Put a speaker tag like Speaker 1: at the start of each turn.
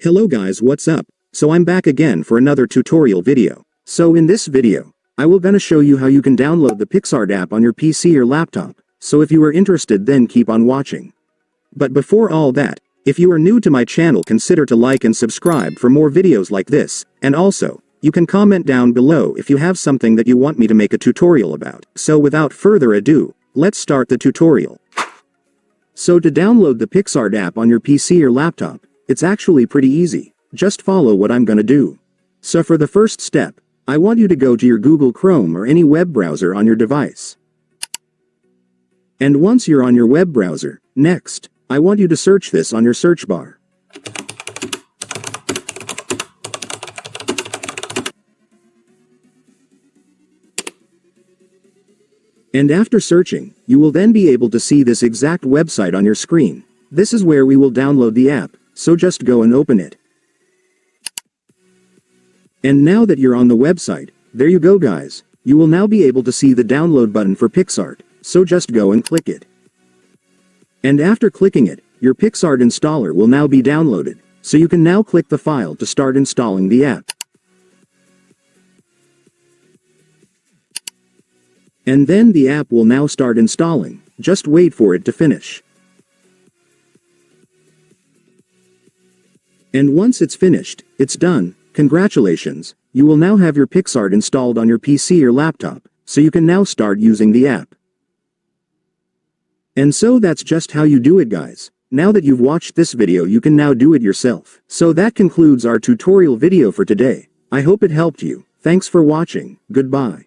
Speaker 1: Hello guys, what's up? So I'm back again for another tutorial video. So in this video, I will gonna show you how you can download the Picsart app on your PC or laptop. So if you are interested, then keep on watching. But before all that, if you are new to my channel, consider to like and subscribe for more videos like this, and also, you can comment down below if you have something that you want me to make a tutorial about. So without further ado, let's start the tutorial. So to download the Picsart app on your PC or laptop, it's actually pretty easy. Just follow what I'm gonna do. So for the first step, I want you to go to your Google Chrome or any web browser on your device. And once you're on your web browser, next, I want you to search this on your search bar. And after searching, you will then be able to see this exact website on your screen. This is where we will download the app, so just go and open it. And now that you're on the website, there you go guys, you will now be able to see the download button for Picsart, so just go and click it. And after clicking it, your Picsart installer will now be downloaded, so you can now click the file to start installing the app. And then the app will now start installing, just wait for it to finish. And once it's finished, it's done. Congratulations, you will now have your Picsart installed on your PC or laptop, so you can now start using the app. And so that's just how you do it guys. Now that you've watched this video, you can now do it yourself. So that concludes our tutorial video for today. I hope it helped you. Thanks for watching. Goodbye.